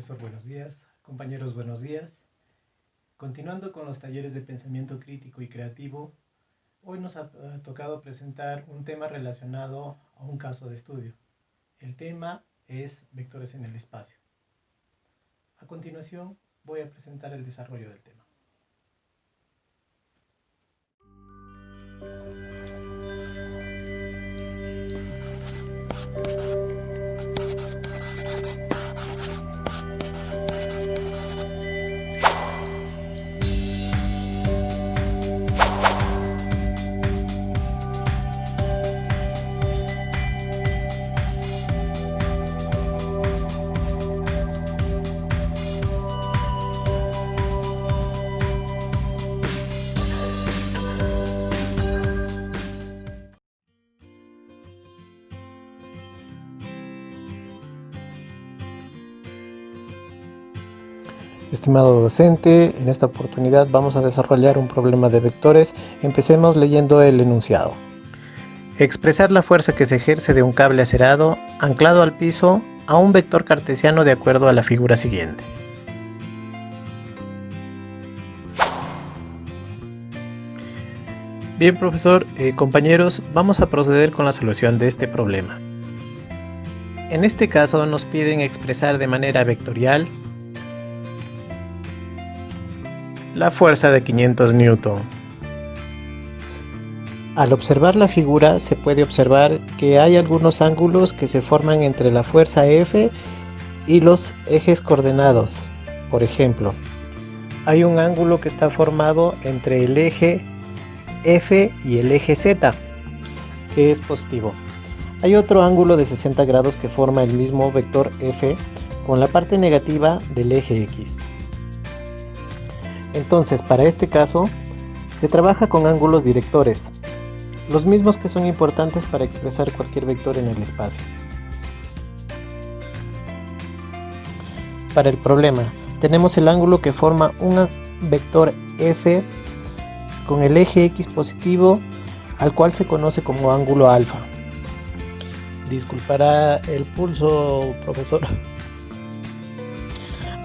Profesor, buenos días. Compañeros, buenos días. Continuando con los talleres de pensamiento crítico y creativo, hoy nos ha tocado presentar un tema relacionado a un caso de estudio. El tema es vectores en el espacio. A continuación, voy a presentar el desarrollo del tema. Estimado docente, en esta oportunidad vamos a desarrollar un problema de vectores. Empecemos leyendo el enunciado. Expresar la fuerza que se ejerce de un cable acerado anclado al piso a un vector cartesiano de acuerdo a la figura siguiente. Bien, profesor, compañeros, vamos a proceder con la solución de este problema. En este caso nos piden expresar de manera vectorial la fuerza de 500 Newton. Al observar la figura se puede observar que hay algunos ángulos que se forman entre la fuerza F y los ejes coordenados. Por ejemplo, hay un ángulo que está formado entre el eje F y el eje Z, que es positivo. Hay otro ángulo de 60 grados que forma el mismo vector F con la parte negativa del eje X. Entonces, para este caso, se trabaja con ángulos directores, los mismos que son importantes para expresar cualquier vector en el espacio. Para el problema, tenemos el ángulo que forma un vector F con el eje X positivo, al cual se conoce como ángulo alfa. Disculpará el pulso, profesor.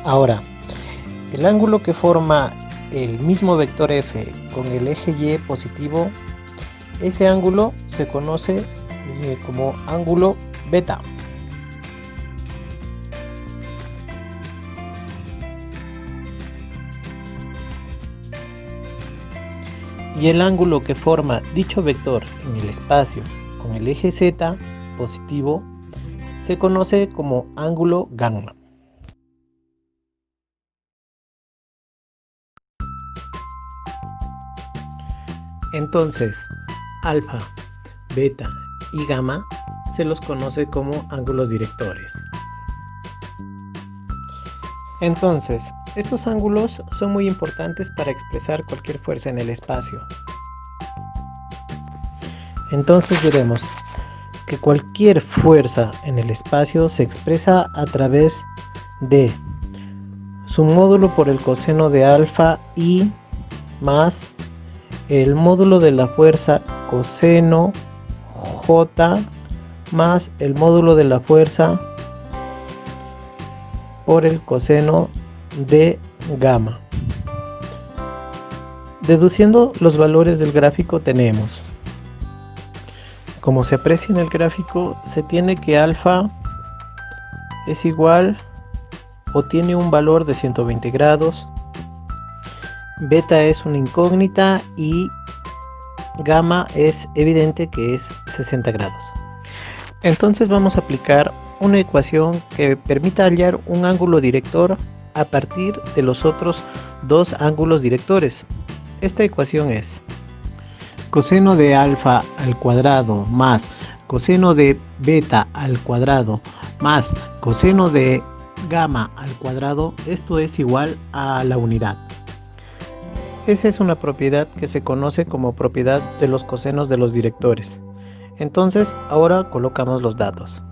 Ahora, el ángulo que forma el mismo vector F con el eje Y positivo, ese ángulo se conoce como ángulo beta. Y el ángulo que forma dicho vector en el espacio con el eje Z positivo se conoce como ángulo gamma. Entonces, alfa, beta y gamma se los conoce como ángulos directores. Entonces, estos ángulos son muy importantes para expresar cualquier fuerza en el espacio. Entonces veremos que cualquier fuerza en el espacio se expresa a través de su módulo por el coseno de alfa I más el módulo de la fuerza coseno J más el módulo de la fuerza por el coseno de gamma. Deduciendo los valores del gráfico tenemos, como se aprecia en el gráfico, se tiene que alfa es igual o tiene un valor de 120 grados, beta es una incógnita y gamma es evidente que es 60 grados. Entonces vamos a aplicar una ecuación que permita hallar un ángulo director a partir de los otros dos ángulos directores. Esta ecuación es coseno de alfa al cuadrado más coseno de beta al cuadrado más coseno de gamma al cuadrado, esto es igual a la unidad. Esa es una propiedad que se conoce como propiedad de los cosenos de los directores. Entonces, ahora colocamos los datos.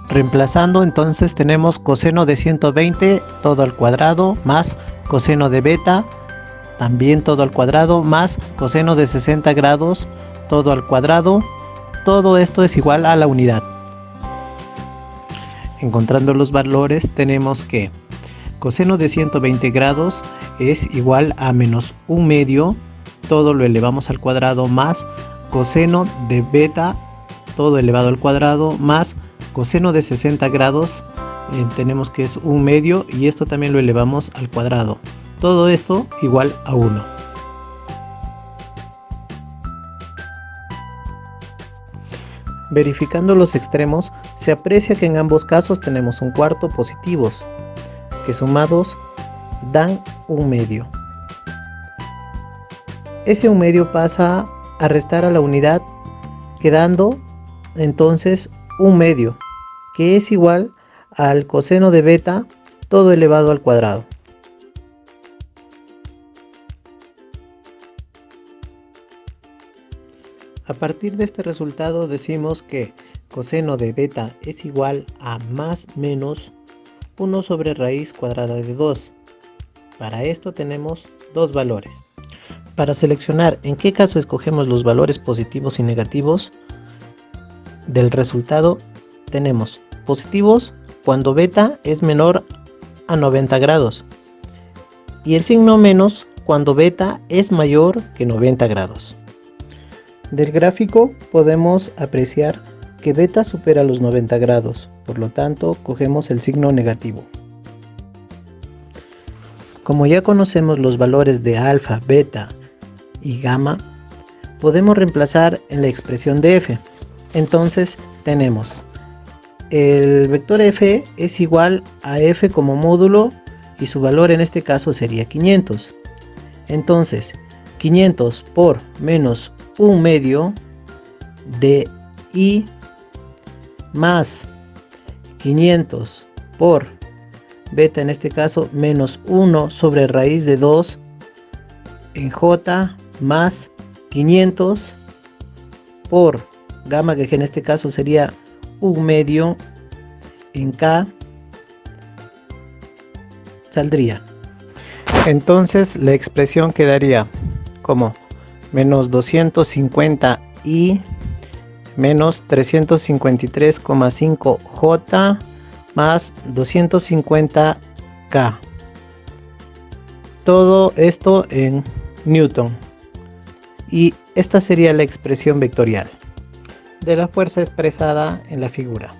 Reemplazando, entonces tenemos coseno de 120 todo al cuadrado más coseno de beta también todo al cuadrado más coseno de 60 grados todo al cuadrado. Todo esto es igual a la unidad. Encontrando los valores, tenemos que coseno de 120 grados es igual a menos 1/2, todo lo elevamos al cuadrado, más coseno de beta, todo elevado al cuadrado, más coseno de 60 grados, tenemos que es 1/2, y esto también lo elevamos al cuadrado. Todo esto igual a 1. Verificando los extremos, se aprecia que en ambos casos tenemos 1/4 positivos, que sumados dan 1/2. Ese 1/2 pasa a restar a la unidad, quedando entonces 1/2, que es igual al coseno de beta, todo elevado al cuadrado. A partir de este resultado decimos que coseno de beta es igual a más menos 1 sobre raíz cuadrada de 2. Para esto tenemos dos valores. Para seleccionar en qué caso escogemos los valores positivos y negativos del resultado, tenemos positivos cuando beta es menor a 90 grados y el signo menos cuando beta es mayor que 90 grados. Del gráfico podemos apreciar que beta supera los 90 grados, por lo tanto cogemos el signo negativo. Como ya conocemos los valores de alfa, beta y gamma, podemos reemplazar en la expresión de f. Entonces tenemos el vector f es igual a f como módulo y su valor en este caso sería 500. Entonces 500 por menos 1/2 de i más 500 por beta, en este caso menos 1 sobre raíz de 2 en j, más 500 por gamma, que en este caso sería 1/2 en k, saldría. Entonces la expresión quedaría como menos 250i menos 353,5 j más 250k. Todo esto en Newton. Y esta sería la expresión vectorial de la fuerza expresada en la figura.